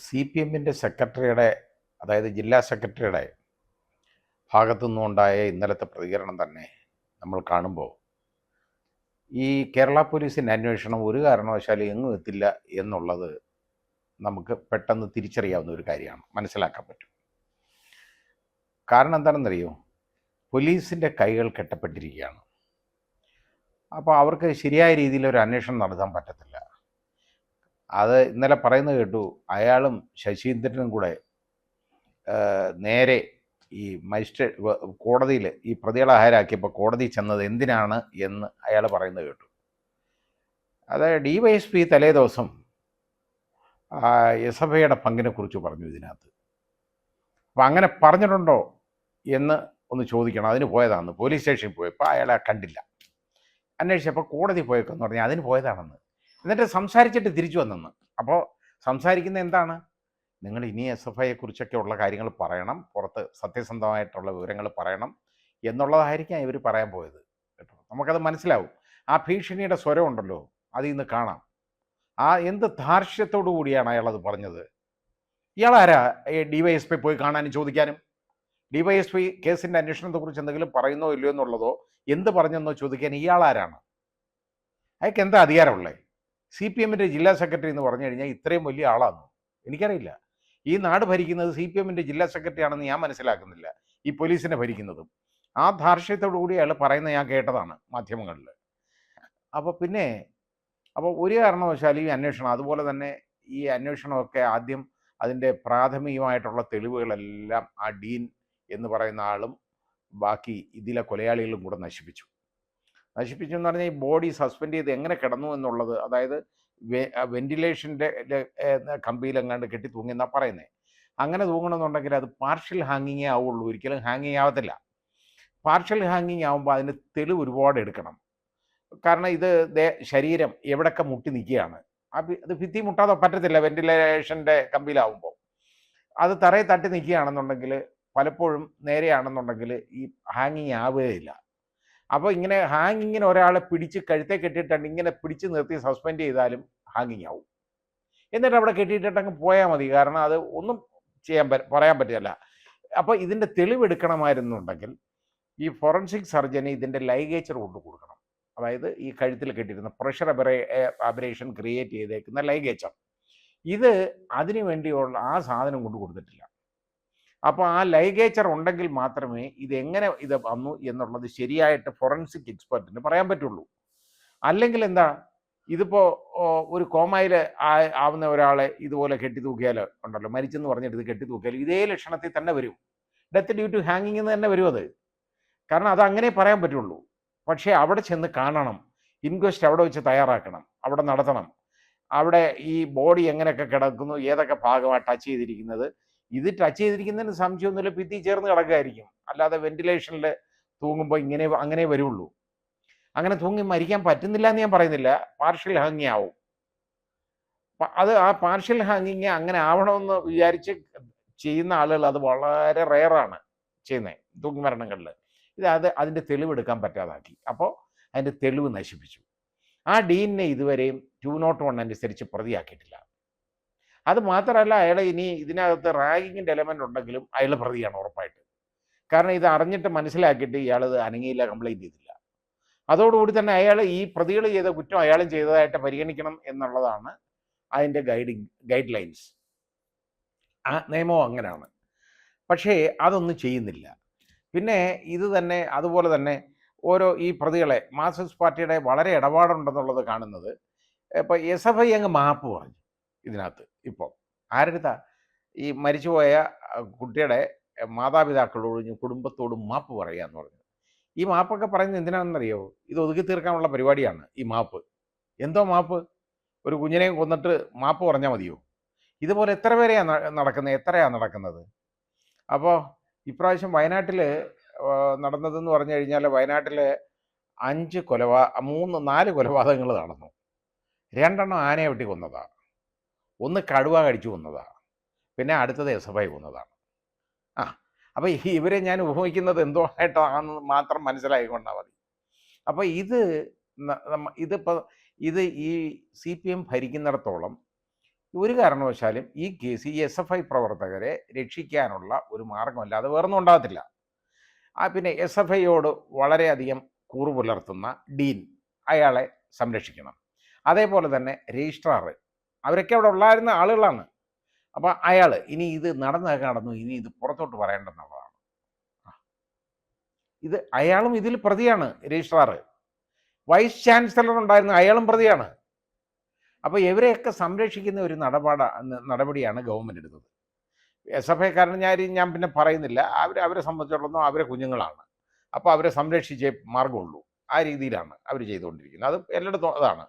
C P എമ്മിൻ്റെ സെക്രട്ടറിയുടെ, അതായത് ജില്ലാ സെക്രട്ടറിയുടെ ഭാഗത്തു നിന്നുണ്ടായ ഇന്നലത്തെ പ്രതികരണം തന്നെ നമ്മൾ കാണുമ്പോൾ ഈ കേരള പോലീസിൻ്റെ അന്വേഷണം ഒരു കാരണവശാലും എങ്ങും എത്തില്ല എന്നുള്ളത് നമുക്ക് പെട്ടെന്ന് തിരിച്ചറിയാവുന്ന ഒരു കാര്യമാണ്, മനസ്സിലാക്കാൻ പറ്റും. കാരണം എന്താണെന്നറിയോ, പോലീസിൻ്റെ കൈകൾ കെട്ടപ്പെട്ടിരിക്കുകയാണ്. അപ്പോൾ അവർക്ക് ശരിയായ രീതിയിൽ ഒരു അന്വേഷണം നടത്താൻ പറ്റത്തില്ല. അത് ഇന്നലെ പറയുന്നത് കേട്ടു, അയാളും ശശീന്ദ്രനും കൂടെ നേരെ ഈ കോടതിയിൽ ഈ പ്രതികളെ ഹാജരാക്കിയപ്പോൾ കോടതി ചെന്നത് എന്തിനാണ് എന്ന് അയാൾ പറയുന്നത് കേട്ടു. അതായത് DYSP തലേ ദിവസം SFIയുടെ പങ്കിനെ കുറിച്ച് പറഞ്ഞു ഇതിനകത്ത്. അപ്പം അങ്ങനെ പറഞ്ഞിട്ടുണ്ടോ എന്ന് ഒന്ന് ചോദിക്കണം. അതിന് പോയതാണെന്ന്. പോലീസ് സ്റ്റേഷനിൽ പോയപ്പോൾ അയാളെ കണ്ടില്ല. അന്വേഷിച്ചപ്പോൾ കോടതി പോയേക്കെന്ന് പറഞ്ഞാൽ അതിന് പോയതാണെന്ന്. എന്നിട്ട് സംസാരിച്ചിട്ട് തിരിച്ചു വന്നെന്ന്. അപ്പോൾ സംസാരിക്കുന്ന എന്താണ്, നിങ്ങൾ ഇനി SFIയെക്കുറിച്ചൊക്കെ ഉള്ള കാര്യങ്ങൾ പറയണം, പുറത്ത് സത്യസന്ധമായിട്ടുള്ള വിവരങ്ങൾ പറയണം എന്നുള്ളതായിരിക്കാം ഇവർ പറയാൻ പോയത് കേട്ടോ. നമുക്കത് മനസ്സിലാവും. ആ ഭീഷണിയുടെ സ്വരം ഉണ്ടല്ലോ, അതിൽ നിന്ന് കാണാം ആ എന്ത് ധാർഷ്ട്യത്തോടു കൂടിയാണ് അയാളത് പറഞ്ഞത്. ഇയാളാരാ DYSP പോയി കാണാനും ചോദിക്കാനും? DYSP കേസിൻ്റെ അന്വേഷണത്തെക്കുറിച്ച് എന്തെങ്കിലും പറയുന്നോ ഇല്ലയോ എന്നുള്ളതോ എന്ത് പറഞ്ഞെന്നോ ചോദിക്കാൻ ഇയാളാരാണ്? അയാൾക്ക് എന്താ അധികാരമുള്ളത്? CPMൻ്റെ ജില്ലാ സെക്രട്ടറി എന്ന് പറഞ്ഞു കഴിഞ്ഞാൽ ഇത്രയും വലിയ ആളാണെന്നോ? എനിക്കറിയില്ല. ഈ നാട് ഭരിക്കുന്നത് CPMൻ്റെ ജില്ലാ സെക്രട്ടറി ആണെന്ന് ഞാൻ മനസ്സിലാക്കുന്നില്ല. ഈ പോലീസിനെ ഭരിക്കുന്നതും ആ ധാർഷ്ട്യത്തോടു കൂടി അയാൾ പറയുന്നത് ഞാൻ കേട്ടതാണ് മാധ്യമങ്ങളിൽ. അപ്പോൾ ഒരു കാരണവശാലും ഈ അന്വേഷണം, അതുപോലെ തന്നെ ഈ അന്വേഷണമൊക്കെ ആദ്യം അതിൻ്റെ പ്രാഥമികമായിട്ടുള്ള തെളിവുകളെല്ലാം ആ ഡീൻ എന്ന് പറയുന്ന ആളും ബാക്കി ഇതിലെ കൊലയാളികളും കൂടെ നശിപ്പിച്ചു എന്ന് പറഞ്ഞാൽ ഈ ബോഡി സസ്പെൻഡ് ചെയ്ത് എങ്ങനെ കിടന്നു എന്നുള്ളത്, അതായത് വെന്റിലേഷൻ്റെ കമ്പിയിലെങ്ങാണ്ട് കെട്ടി തൂങ്ങിയെന്നാണ് പറയുന്നത്. അങ്ങനെ തൂങ്ങണമെന്നുണ്ടെങ്കിൽ അത് പാർഷ്യൽ ഹാങ്ങിങ്ങേ ആവുള്ളൂ, ഒരിക്കലും ഹാങ്ങിങ് ആവത്തില്ല. പാർഷ്യൽ ഹാങ്ങിങ് ആവുമ്പോൾ അതിന് തെളിവ് ഒരുപാട് എടുക്കണം. കാരണം ഇത് ശരീരം എവിടെയൊക്കെ മുട്ടി നിൽക്കുകയാണ്. അത് ഭിത്തി മുട്ടാതെ പറ്റത്തില്ല. വെന്റിലേഷൻ്റെ കമ്പിയിലാവുമ്പോൾ അത് തറയെ തട്ടി നിൽക്കുകയാണെന്നുണ്ടെങ്കിൽ പലപ്പോഴും നേരെയാണെന്നുണ്ടെങ്കിൽ ഈ ഹാങ്ങിങ് ആവുകയില്ല. അപ്പോൾ ഇങ്ങനെ ഹാങ്ങിങ്ങിന് ഒരാളെ പിടിച്ച് കഴുത്തെ കെട്ടിയിട്ടുണ്ട് ഇങ്ങനെ പിടിച്ച് നിർത്തി സസ്പെൻഡ് ചെയ്താലും ഹാങ്ങിങ് ആവും. എന്നിട്ട് അവിടെ കെട്ടിയിട്ടങ്ങ് പോയാൽ മതി. കാരണം അത് ഒന്നും പറയാൻ പറ്റില്ല. അപ്പോൾ ഇതിൻ്റെ തെളിവെടുക്കണമായിരുന്നുണ്ടെങ്കിൽ ഈ ഫോറൻസിക് സർജന് ഇതിൻ്റെ ലൈഗേച്ചർ കൊണ്ട് കൊടുക്കണം. അതായത് ഈ കഴുത്തിൽ കെട്ടിയിരുന്ന പ്രഷർ അബറേഷൻ ക്രിയേറ്റ് ചെയ്തേക്കുന്ന ലൈഗേച്ചർ, ഇത് അതിനു വേണ്ടിയുള്ള ആ സാധനം കൊണ്ട് കൊടുത്തിട്ടില്ല. അപ്പോൾ ആ ലൈഗേച്ചർ ഉണ്ടെങ്കിൽ മാത്രമേ ഇതെങ്ങനെ ഇത് വന്നു എന്നുള്ളത് ശരിയായിട്ട് ഫോറൻസിക് എക്സ്പെർട്ടിന് പറയാൻ പറ്റുള്ളൂ. അല്ലെങ്കിൽ എന്താ, ഇതിപ്പോൾ ഒരു കോമയിൽ ആവുന്ന ഒരാളെ ഇതുപോലെ കെട്ടിത്തൂക്കിയാൽ ഉണ്ടല്ലോ, മരിച്ചെന്ന് പറഞ്ഞിട്ട് ഇത് കെട്ടിത്തൂക്കിയാൽ ഇതേ ലക്ഷണത്തിൽ തന്നെ വരും. ഡെത്ത് ഡ്യൂ ടു ഹാങ്ങിങ് എന്ന് തന്നെ വരും അത്. കാരണം അത് അങ്ങനെ പറയാൻ പറ്റുള്ളൂ. പക്ഷേ അവിടെ ചെന്ന് കാണണം, ഇൻക്വസ്റ്റ് അവിടെ വെച്ച് തയ്യാറാക്കണം, അവിടെ നടത്തണം. അവിടെ ഈ ബോഡി എങ്ങനെയൊക്കെ കിടക്കുന്നു, ഏതൊക്കെ ഭാഗമാണ് ടച്ച് ചെയ്തിരിക്കുന്നത്. ഇത് ടച്ച് ചെയ്തിരിക്കുന്നതിന് സംശയമൊന്നുമില്ല, ഭിത്തി ചേർന്ന് കിടക്കുകയായിരിക്കും. അല്ലാതെ വെന്റിലേഷനിൽ തൂങ്ങുമ്പോൾ അങ്ങനെ വരുള്ളൂ. അങ്ങനെ തൂങ്ങി മരിക്കാൻ പറ്റുന്നില്ല എന്ന് ഞാൻ പറയുന്നില്ല, പാർഷ്യൽ ഹാങ്ങിങ് ആവും. അത് ആ പാർഷ്യൽ ഹാങ്ങിങ് അങ്ങനെ ആവണമെന്ന് വിചാരിച്ച് ചെയ്യുന്ന ആളുകൾ അത് വളരെ റെയറാണ് ചെയ്യുന്നത് തൂങ്ങി മരണങ്ങളിൽ. അതിൻ്റെ തെളിവെടുക്കാൻ പറ്റാതാക്കി. അപ്പോൾ അതിൻ്റെ തെളിവ് നശിപ്പിച്ചു. ആ ഡീനിനെ ഇതുവരെയും 201 അനുസരിച്ച് പ്രതിയാക്കിയിട്ടില്ല. അത് മാത്രമല്ല, അയാൾ ഇനി ഇതിനകത്ത് റാഗിങ്ങിൻ്റെ എലമെൻ്റ് ഉണ്ടെങ്കിലും അയാൾ പ്രതിയാണ് ഉറപ്പായിട്ട്. കാരണം ഇത് അറിഞ്ഞിട്ട് മനസ്സിലാക്കിയിട്ട് ഇയാൾ ഇത് അനങ്ങിയില്ല, കംപ്ലൈൻറ്റ് ചെയ്തില്ല. അതോടുകൂടി തന്നെ അയാൾ ഈ പ്രതികൾ ചെയ്ത കുറ്റം അയാളും ചെയ്തതായിട്ട് പരിഗണിക്കണം എന്നുള്ളതാണ് അതിൻ്റെ ഗൈഡ് ലൈൻസ്. ആ നിയമവും അങ്ങനെയാണ്. പക്ഷേ അതൊന്നും ചെയ്യുന്നില്ല. പിന്നെ ഇത് തന്നെ അതുപോലെ തന്നെ ഓരോ ഈ പ്രതികളെ മാർക്സിസ്റ്റ് പാർട്ടിയുടെ വളരെ ഇടപാടുണ്ടെന്നുള്ളത് കാണുന്നത്. ഇപ്പോൾ SFI അങ്ങ് മാപ്പ് പറഞ്ഞു ഇതിനകത്ത്. ഇപ്പോൾ ആരെടുത്താ ഈ മരിച്ചുപോയ കുട്ടിയുടെ മാതാപിതാക്കളോടും കുടുംബത്തോടും മാപ്പ് പറയുക എന്ന് പറഞ്ഞു. ഈ മാപ്പൊക്കെ പറയുന്നത് എന്തിനാണെന്നറിയോ? ഇത് ഒതുക്കി തീർക്കാനുള്ള പരിപാടിയാണ് ഈ മാപ്പ്. എന്തോ മാപ്പ്? ഒരു കുഞ്ഞിനെയും കൊന്നിട്ട് മാപ്പ് പറഞ്ഞാൽ മതിയോ? ഇതുപോലെ എത്രയാണ് നടക്കുന്നത്? അപ്പോൾ ഇപ്രാവശ്യം വയനാട്ടിൽ നടന്നതെന്ന് പറഞ്ഞു കഴിഞ്ഞാൽ വയനാട്ടിൽ 4 കൊലപാതകങ്ങൾ നടന്നു. 2 ആനയെ വെട്ടി കൊന്നതാണ്, 1 കടുവ കടിച്ചു കൊന്നതാണ്, പിന്നെ അടുത്തത് SFI കൊന്നതാണ്. അപ്പോൾ ഇവരെ ഞാൻ ഉപയോഗിക്കുന്നത് എന്തോ ആയിട്ടാണെന്ന് മാത്രം മനസ്സിലാക്കിക്കൊണ്ടാൽ മതി. അപ്പോൾ ഇതിപ്പോൾ ഈ CPM ഭരിക്കുന്നിടത്തോളം ഒരു കാരണവശാലും ഈ കേസ് ഈ SFI പ്രവർത്തകരെ രക്ഷിക്കാനുള്ള ഒരു മാർഗമല്ലാതെ വേറൊന്നും ഉണ്ടാകത്തില്ല. പിന്നെ SFIയോട് വളരെയധികം കൂറു പുലർത്തുന്ന ഡീൻ അയാളെ സംരക്ഷിക്കണം. അതേപോലെ തന്നെ രജിസ്ട്രാർ, അവരൊക്കെ അവിടെ ഉള്ളായിരുന്ന ആളുകളാണ്. അപ്പോൾ അയാൾ ഇനി ഇത് നടന്നു, ഇനി ഇത് പുറത്തോട്ട് പറയേണ്ടെന്നുള്ളതാണ്. ഇത് അയാളും ഇതിൽ പ്രതിയാണ്. രജിസ്ട്രാർ, വൈസ് ചാൻസലർ ഉണ്ടായിരുന്നു, അയാളും പ്രതിയാണ്. അപ്പോൾ ഇവരെയൊക്കെ സംരക്ഷിക്കുന്ന ഒരു നടപടിയാണ് ഗവൺമെൻറ് എടുത്തത്. SFIക്കാരൻ ഞാൻ പിന്നെ പറയുന്നില്ല, അവരെ സംബന്ധിച്ചിടത്തോളം അവരെ കുഞ്ഞുങ്ങളാണ്. അപ്പോൾ അവരെ സംരക്ഷിച്ചേ മാർഗമുള്ളൂ. ആ രീതിയിലാണ് അവർ ചെയ്തുകൊണ്ടിരിക്കുന്നത്. അത് എല്ലായിടത്തും അതാണ്.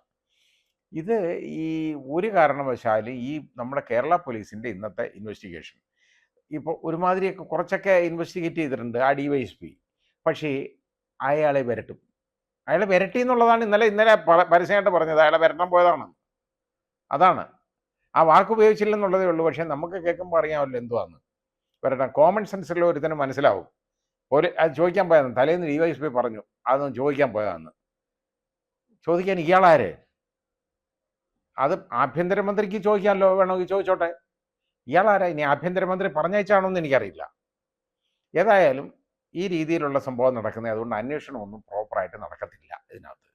ഇത് ഈ ഒരു കാരണവശാലും ഈ നമ്മുടെ കേരള പോലീസിൻ്റെ ഇന്നത്തെ ഇൻവെസ്റ്റിഗേഷൻ ഇപ്പോൾ ഒരുമാതിരിയൊക്കെ കുറച്ചൊക്കെ ഇൻവെസ്റ്റിഗേറ്റ് ചെയ്തിട്ടുണ്ട് ആ DYSP. പക്ഷേ അയാളെ വിരട്ടും. അയാളെ വിരട്ടി എന്നുള്ളതാണ് ഇന്നലെ പരസ്യമായിട്ട് പറഞ്ഞത്. അയാളെ വിരട്ടാൻ പോയതാണ്. അതാണ് ആ വാക്ക് ഉപയോഗിച്ചില്ലെന്നുള്ളതേ ഉള്ളൂ. പക്ഷേ നമുക്ക് കേൾക്കുമ്പോൾ അറിയാമല്ലോ എന്തുവാന്ന്. വരട്ടെ, കോമൺ സെൻസിലുള്ള ഒരുത്തന്നെ മനസ്സിലാവും. അത് ചോദിക്കാൻ പോയതാണ്. തലേന്ന് DYSP പറഞ്ഞു അതൊന്നും ചോദിക്കാൻ പോയതാന്ന്. ചോദിക്കാൻ ഇയാളാര്? അത് ആഭ്യന്തരമന്ത്രിക്ക് ചോദിക്കാമല്ലോ, വേണമെങ്കിൽ ചോദിച്ചോട്ടെ. ഇയാളാരാ? ഇനി ആഭ്യന്തരമന്ത്രി പറഞ്ഞയച്ചാണോ എന്ന് എനിക്കറിയില്ല. ഏതായാലും ഈ രീതിയിലുള്ള സംഭവം നടക്കുന്നത്, അതുകൊണ്ട് അന്വേഷണമൊന്നും പ്രോപ്പറായിട്ട് നടക്കത്തില്ല ഇതിനകത്ത്.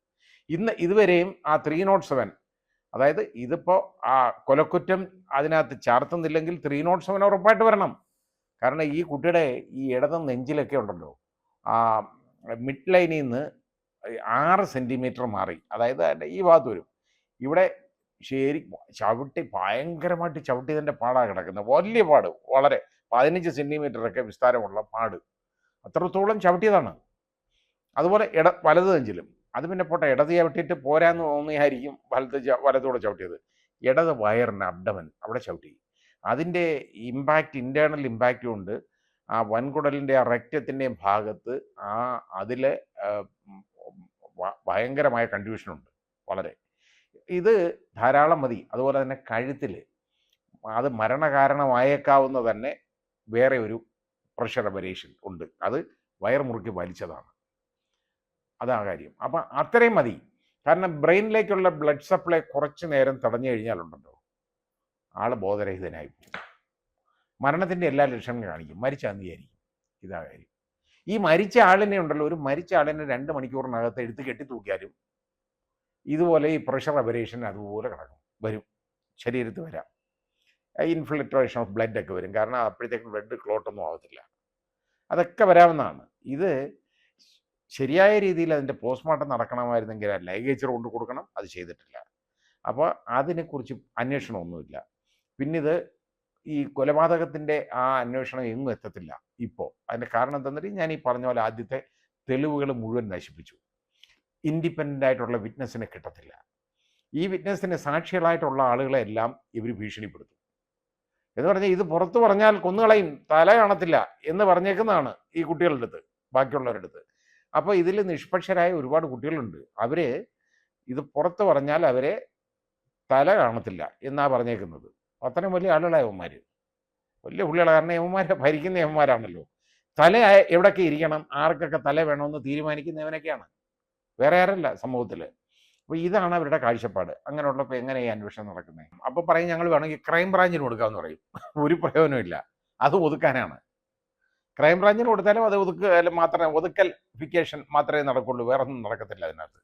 ഇതുവരെയും ആ 307, അതായത് ഇതിപ്പോൾ ആ കൊലക്കുറ്റം അതിനകത്ത് ചാർത്തുന്നില്ലെങ്കിൽ 307 ഉറപ്പായിട്ട് വരണം. കാരണം ഈ കുട്ടിയുടെ ഈ ഇടത് നെഞ്ചിലൊക്കെ ഉണ്ടല്ലോ, ആ മിഡ് ലൈനിൽ നിന്ന് 6 സെൻറ്റിമീറ്റർ മാറി, അതായത് ഈ ഭാഗത്ത് വരും. ഇവിടെ ശരി ഭയങ്കരമായിട്ട് ചവിട്ടിയതിൻ്റെ പാടാണ് കിടക്കുന്നത്. വലിയ പാട്, വളരെ 15 സെൻറ്റിമീറ്ററൊക്കെ വിസ്താരമുള്ള പാട്, അത്രത്തോളം ചവിട്ടിയതാണ്. അതുപോലെ വലത് നെഞ്ചിലും. അത് പിന്നെ പോട്ടെ, ഇടത് ചവിട്ടിയിട്ട് പോരാന്ന് തോന്നിയായിരിക്കും വലത്തൂടെ ചവിട്ടിയത്. ഇടത് വയറിന് അബ്ഡമൻ അവിടെ ചവിട്ടി. അതിൻ്റെ ഇൻറ്റേർണൽ ഇമ്പാക്റ്റ് കൊണ്ട് ആ വൻകുടലിൻ്റെ ആ റെക്റ്റത്തിൻ്റെയും ഭാഗത്ത് അതിൽ ഭയങ്കരമായ കൺഫ്യൂഷനുണ്ട് വളരെ. ഇത് ധാരാളം മതി. അതുപോലെ തന്നെ കഴുത്തിൽ അത് മരണകാരണമായേക്കാവുന്ന തന്നെ വേറെ ഒരു പ്രഷർ അബരേഷൻ ഉണ്ട്. അത് വയർ മുറുക്കി വലിച്ചതാണ്. അതാ കാര്യം. അപ്പം അത്രയും മതി. കാരണം ബ്രെയിനിലേക്കുള്ള ബ്ലഡ് സപ്ലൈ കുറച്ച് നേരം തടഞ്ഞു കഴിഞ്ഞാലുണ്ടല്ലോ, ആൾ ബോധരഹിതനായി പോകും. മരണത്തിൻ്റെ എല്ലാ ലക്ഷണങ്ങളും കാണിക്കും. മരിച്ചാന്ന് വിചാരിക്കും. ഇതാ കാര്യം. ഈ മരിച്ച ആളിനെ ഉണ്ടല്ലോ, ഒരു മരിച്ച ആളിനെ 2 മണിക്കൂറിനകത്ത് എടുത്ത് കെട്ടി തൂക്കിയാലും ഇതുപോലെ ഈ പ്രഷർ അബരേഷൻ അതുപോലെ വരും, ശരീരത്തിൽ വരാം. ഇൻഫിൽട്രേഷൻ ഓഫ് ബ്ലഡ് ഒക്കെ വരും. കാരണം അപ്പോഴത്തേക്കും ബ്ലഡ് ക്ലോട്ടൊന്നും ആവത്തില്ല. അതൊക്കെ വരാവുന്നതാണ്. ഇത് ശരിയായ രീതിയിൽ അതിൻ്റെ പോസ്റ്റ്മോർട്ടം നടക്കണമായിരുന്നെങ്കിൽ ലൈഗേച്ചർ കൊണ്ട് കൊടുക്കണം. അത് ചെയ്തിട്ടില്ല. അപ്പോൾ അതിനെക്കുറിച്ച് അന്വേഷണമൊന്നുമില്ല. പിന്നിത് ഈ കൊലപാതകത്തിൻ്റെ ആ അന്വേഷണം എങ്ങും എത്തത്തില്ല ഇപ്പോൾ. അതിൻ്റെ കാരണം എന്താണെന്ന് ഞാൻ ഈ പറഞ്ഞ പോലെ ആദ്യത്തെ തെളിവുകൾ മുഴുവൻ നശിപ്പിച്ചു. ഇൻഡിപെൻഡൻ്റ് ആയിട്ടുള്ള വിറ്റ്നസ്സിനെ കിട്ടത്തില്ല. ഈ വിറ്റ്നസ്സിന് സാക്ഷികളായിട്ടുള്ള ആളുകളെ എല്ലാം ഇവർ ഭീഷണിപ്പെടുത്തും. എന്ന് പറഞ്ഞാൽ ഇത് പുറത്ത് പറഞ്ഞാൽ കൊന്നുകളയും, തല കാണത്തില്ല എന്ന് പറഞ്ഞേക്കുന്നതാണ് ഈ കുട്ടികളുടെ അടുത്ത്, ബാക്കിയുള്ളവരുടെ അടുത്ത്. അപ്പോൾ ഇതിൽ നിഷ്പക്ഷരായ ഒരുപാട് കുട്ടികളുണ്ട്. അവർ ഇത് പുറത്ത് പറഞ്ഞാൽ അവരെ തല കാണത്തില്ല എന്നാണ് പറഞ്ഞേക്കുന്നത്. അത്രയും വലിയ ആളുകളായ യവന്മാർ, വലിയ പുള്ളികളാണ്. കാരണം യവന്മാരെ ഭരിക്കുന്ന യവന്മാരാണല്ലോ. തല എവിടെയൊക്കെ ഇരിക്കണം, ആർക്കൊക്കെ തല വേണമെന്ന് തീരുമാനിക്കുന്നവനൊക്കെയാണ്, വേറെ ആരല്ല സമൂഹത്തിൽ. അപ്പോൾ ഇതാണ് അവരുടെ കാഴ്ചപ്പാട്. അങ്ങനെയുള്ളപ്പോൾ എങ്ങനെ ഈ അന്വേഷണം നടക്കുന്നത്? അപ്പോൾ പറയും ഞങ്ങൾ വേണമെങ്കിൽ ക്രൈം ബ്രാഞ്ചിന് കൊടുക്കാമെന്ന് പറയും. ഒരു പ്രയോജനമില്ല. അത് ഒതുക്കാനാണ്. ക്രൈം ബ്രാഞ്ചിന് കൊടുത്താലും അത് ഒതുക്കൽ മാത്രമേ നടക്കുള്ളൂ, വേറെ ഒന്നും നടക്കത്തില്ല അതിനകത്ത്.